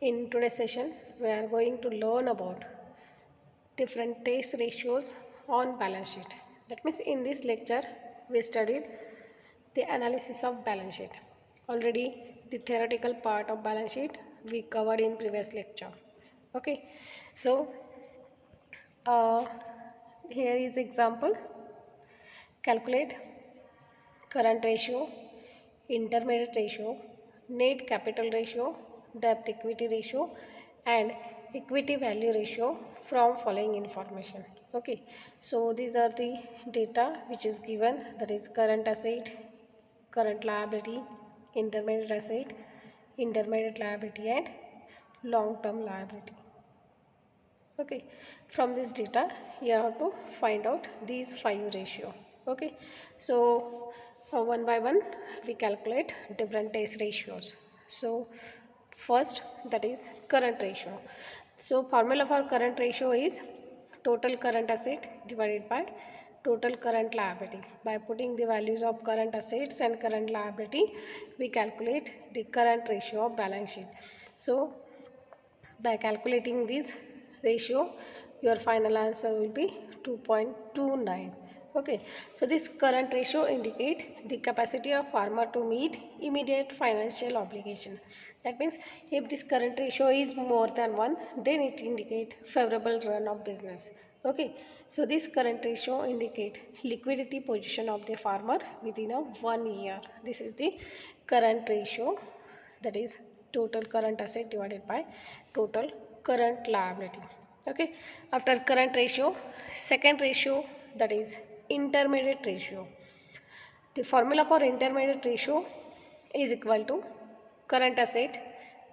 In today's session, we are going to learn about different taste ratios on balance sheet. That means in this lecture, we studied the analysis of balance sheet. Already the theoretical part of balance sheet we covered in previous lecture. Okay, so uh, here is example. Calculate current ratio, intermediate ratio, net capital ratio, debt equity ratio and equity value ratio from following information. Okay, so these are the data which is given, that is current asset, current liability, intermediate liability and long term liability. Okay, from this data you have to find out these 5 ratio. Okay, so one by one we calculate different taste ratios. So first, that is current ratio. So formula for current ratio is total current asset divided by total current liability. By putting the values of current assets and current liability, we calculate the current ratio of balance sheet. So by calculating this ratio, your final answer will be 2.29. Okay, so this current ratio indicate the capacity of farmer to meet immediate financial obligation. That means if this current ratio is more than 1, then it indicate favorable run of business. Okay, so this current ratio indicate liquidity position of the farmer within a 1 year. This is the current ratio, that is total current asset divided by total current liability. Okay, after current ratio, second ratio, that is intermediate ratio. The formula for intermediate ratio is equal to current asset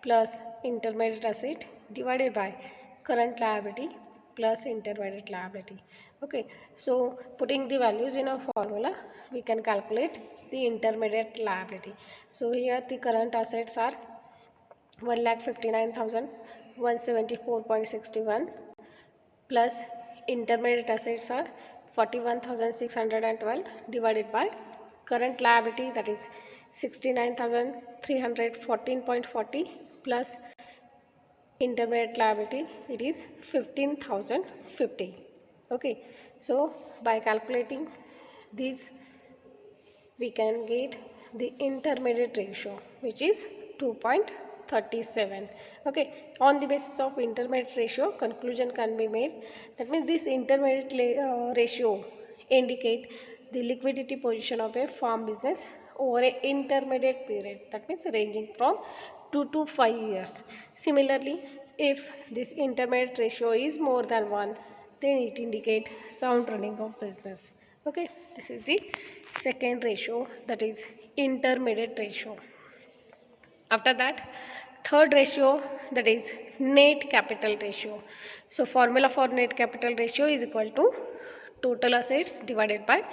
plus intermediate asset divided by current liability plus intermediate liability. Okay, so putting the values in a formula, we can calculate the intermediate liability. So here the current assets are 1,59,174.61 plus intermediate assets are 41,612 divided by current liability, that is 69,314.40 plus intermediate liability, it is 15,050. Okay, so by calculating these we can get the intermediate ratio, which is 2.37. Okay, on the basis of intermediate ratio, conclusion can be made. That means this intermediate ratio indicate the liquidity position of a farm business over a intermediate period, that means ranging from 2 to 5 years. Similarly, if this intermediate ratio is more than 1, then it indicate sound running of business. Okay, this is the second ratio, that is intermediate ratio. After that, third ratio, that is net capital ratio. So formula for net capital ratio is equal to total assets divided by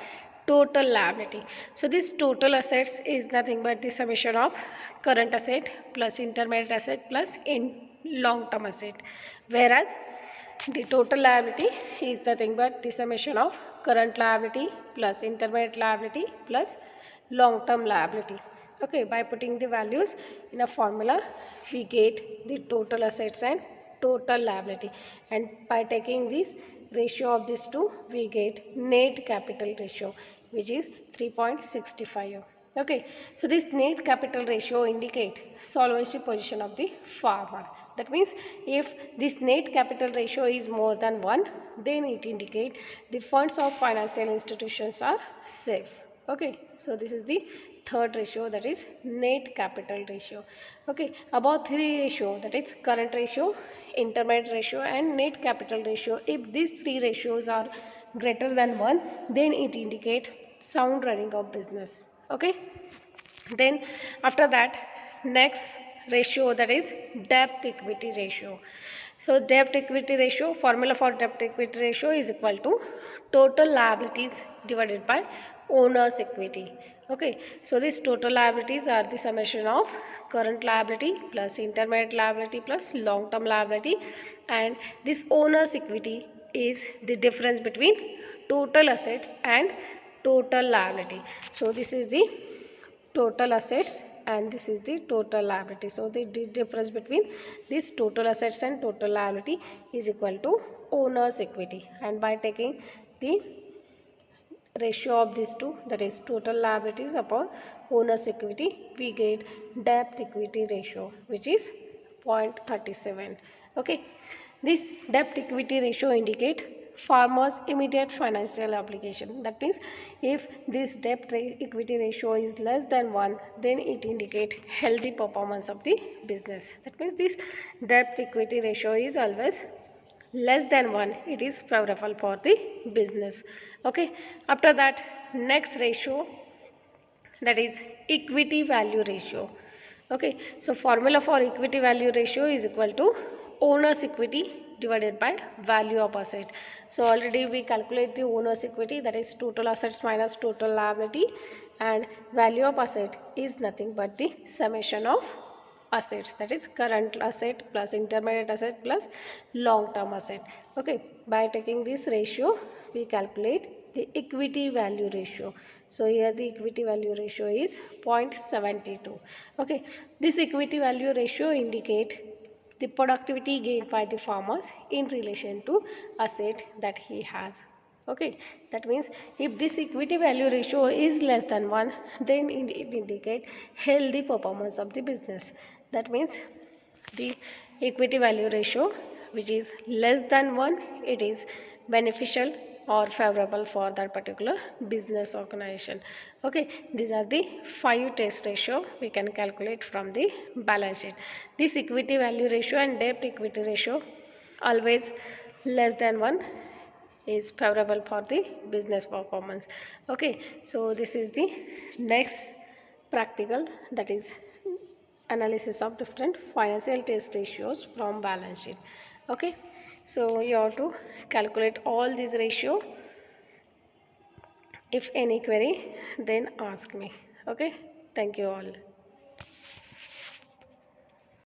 total liability. So this total assets is nothing but the summation of current asset plus intermediate asset plus in long term asset, whereas the total liability is nothing but the summation of current liability plus intermediate liability plus long term liability. Okay, by putting the values in a formula, we get the total assets and total liability, and by taking this ratio of these two, we get net capital ratio, which is 3.65. Okay, so this net capital ratio indicate solvency position of the farmer. That means if this net capital ratio is more than 1, then it indicate the funds of financial institutions are safe. Okay, so this is the third ratio, that is net capital ratio. Okay, about 3 ratio, that is current ratio, intermediate ratio and net capital ratio. If these 3 ratios are greater than 1, then it indicate sound running of business. Okay, then after that, next ratio, that is debt equity ratio. So debt equity ratio, formula for debt equity ratio is equal to total liabilities divided by owner's equity. Okay, so these total liabilities are the summation of current liability plus intermediate liability plus long term liability, and this owner's equity is the difference between total assets and total liability. So this is the total assets and this is the total liability. So the difference between this total assets and total liability is equal to owner's equity, and by taking the ratio of these two, that is total liabilities upon owner's equity, we get debt equity ratio, which is 0.37. Okay, this debt equity ratio indicate farmers immediate financial obligation. That means if this debt equity ratio is less than 1, then it indicate healthy performance of the business. That means this debt equity ratio is always less than 1, it is favorable for the business. Okay, after that, next ratio, that is equity value ratio. Okay, so formula for equity value ratio is equal to owner's equity divided by value of asset. So already we calculate the owner's equity, that is total assets minus total liability, and value of asset is nothing but the summation of assets, that is current asset plus intermediate asset plus long term asset. Okay, by taking this ratio we calculate the equity value ratio. So here the equity value ratio is 0.72. Okay, this equity value ratio indicate the productivity gained by the farmers in relation to asset that he has. Okay, that means if this equity value ratio is less than 1, then it indicate healthy performance of the business. That means the equity value ratio which is less than 1, it is beneficial or favorable for that particular business organization. Okay, these are the 5 test ratio we can calculate from the balance sheet. This equity value ratio and debt equity ratio always less than 1 is favorable for the business performance. Okay, so this is the next practical, that is analysis of different financial test ratios from balance sheet. Okay, so you have to calculate all these ratio. If any query, then ask me. Okay, thank you all.